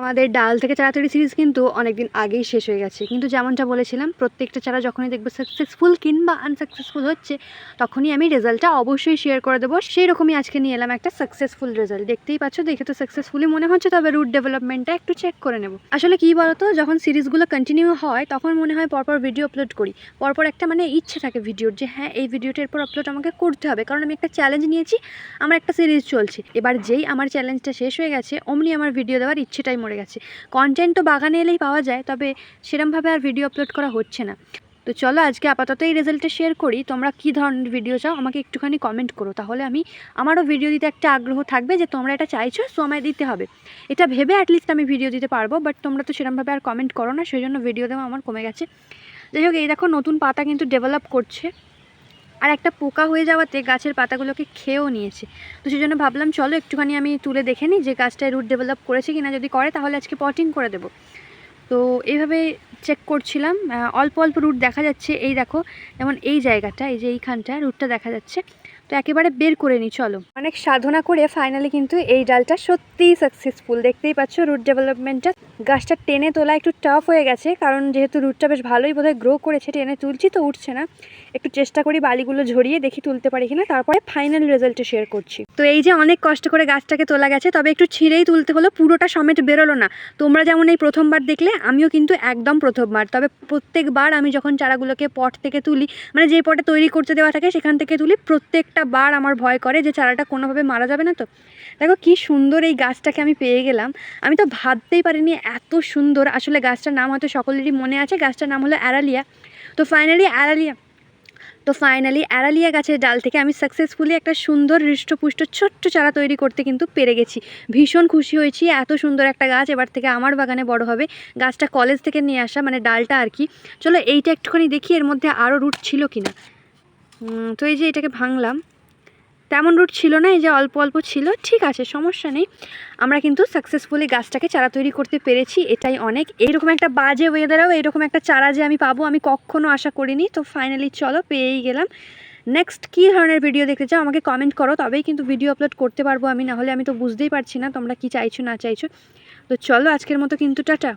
আমাদের ডাল থেকে চারা তৈরি সিরিজ কিন্তু অনেকদিন আগেই শেষ হয়ে গেছে, কিন্তু যেমনটা বলেছিলাম প্রত্যেকটা চারা যখনই দেখবো সাকসেসফুল কিংবা আনসাকসেসফুল হচ্ছে তখনই আমি রেজাল্টটা অবশ্যই শেয়ার করে দেবো। সেই রকমই আজকে নিয়ে এলাম একটা সাকসেসফুল রেজাল্ট। দেখতেই পাচ্ছ, দেখে তো সাকসেসফুলি মনে হচ্ছে, তবে রুট ডেভেলপমেন্টটা একটু চেক করে নেব। আসলে কী বলতো, যখন সিরিজগুলো কন্টিনিউ হয় তখন মনে হয় পরপর ভিডিও আপলোড করি, পরপর একটা ইচ্ছে থাকে ভিডিওর যে হ্যাঁ এই ভিডিওটার এরপর আপলোড আমাকে করতে হবে, কারণ আমি একটা চ্যালেঞ্জ নিয়েছি, আমার একটা সিরিজ চলছে। এবার যেই আমার চ্যালেঞ্জটা শেষ হয়ে গেছে অমনি আমার ভিডিও দেওয়ার ইচ্ছেটাই মরে গেছে। কন্টেন্ট তো বাগানে এলেই পাওয়া যায়, তবে সেরকমভাবে আর ভিডিও আপলোড করা হচ্ছে না। তো চলো আজকে আপাতত এই রেজাল্টটা শেয়ার করি। তোমরা কী ধরনের ভিডিও চাও আমাকে একটুখানি কমেন্ট করো, তাহলে আমারও ভিডিও দিতে একটা আগ্রহ থাকবে যে তোমরা এটা চাইছো, সো আমায় দিতে হবে। এটা ভেবে অ্যাটলিস্ট আমি ভিডিও দিতে পারবো, বাট তোমরা তো সেরকমভাবে আর কমেন্ট করো না, সেই জন্য ভিডিও দেওয়া আমার কমে গেছে। যাই হোক, এই দেখো নতুন পাতা কিন্তু ডেভেলপ করছে, আর একটা পোকা হয়ে যাওয়াতে গাছের পাতাগুলোকে খেয়েও নিয়েছে। তো সেই জন্য ভাবলাম চলো একটুখানি আমি তুলে দেখে নিই যে গাছটায় রুট ডেভেলপ করেছে কিনা। যদি করে তাহলে আজকে পটিং করে দেবো। তো এইভাবে চেক করছিলাম, অল্প অল্প রুট দেখা যাচ্ছে। এই দেখো, যেমন এই জায়গাটা, এই যে এইখানটা রুটটা দেখা যাচ্ছে। তো একেবারে বের করে নিই চলো। অনেক সাধনা করে ফাইনালি কিন্তু এই ডালটা সত্যিই সাকসেসফুল। দেখতেই পাচ্ছ রুট ডেভেলপমেন্টটা। গাছটা টেনে তোলা একটু টাফ হয়ে গেছে, কারণ যেহেতু রুটটা বেশ ভালোই বোধহয় গ্রো করেছে। টেনে তুলছি তো উঠছে না, একটু চেষ্টা করি বালিগুলো ঝরিয়ে দেখি তুলতে পারি কিনা, তারপরে ফাইনাল রেজাল্টটা শেয়ার করছি। তো এই যে অনেক কষ্ট করে গাছটাকে তোলা গেছে, তবে একটু ছিঁড়েই তুলতে হলো, পুরোটা সমেত বেরোলো না। তোমরা যেমন এই প্রথমবার দেখলে, আমিও কিন্তু একদম প্রথমবার। তবে প্রত্যেকবার আমি যখন চারাগুলোকে পট থেকে তুলি, যে পটে তৈরি করতে দেওয়া থাকে সেখান থেকে তুলি, প্রত্যেকটা বার আমার ভয় করে যে চারাটা কোনোভাবে মারা যাবে না। তো দেখো কি সুন্দর এই গাছটাকে আমি পেয়ে গেলাম। আমি তো ভাবতেই পারিনি এত সুন্দর। আসলে গাছটার নাম হয়তো সকলেরই মনে আছে, গাছটার নাম হলো অ্যারালিয়া। তো ফাইনালি অ্যারালিয়া গাছের ডাল থেকে আমি সাকসেসফুলি একটা সুন্দর হৃষ্টপুষ্ট ছোট্ট চারা তৈরি করতে কিন্তু পেরে গেছি। ভীষণ খুশি হয়েছি, এত সুন্দর একটা গাছ এবার থেকে আমার বাগানে বড় হবে। গাছটা কলেজ থেকে নিয়ে আসা, ডালটা আর কি। চলো এইটা একটুখানি দেখি এর মধ্যে আরও রুট ছিল কিনা। তো এই যে এটাকে ভাঙলাম, তেমন রুট ছিল না, এই যে অল্প অল্প ছিল। ঠিক আছে, সমস্যা নেই। আমরা কিন্তু সাকসেসফুলি গাছটাকে চারা তৈরি করতে পেরেছি, এটাই অনেক। এইরকম একটা বাজে ওয়েদারেও এইরকম একটা চারা যে আমি পাবো, আমি কখনো আশা করিনি। তো ফাইনালি চলো পেয়েই গেলাম। নেক্সট কী ধরনের ভিডিও দেখতে চাও আমাকে কমেন্ট করো, তবেই কিন্তু ভিডিও আপলোড করতে পারবো আমি, নাহলে আমি তো বুঝতেই পারছি না তোমরা কি চাইছো না চাইছো। তো চলো আজকের মতো কিন্তু টাটা।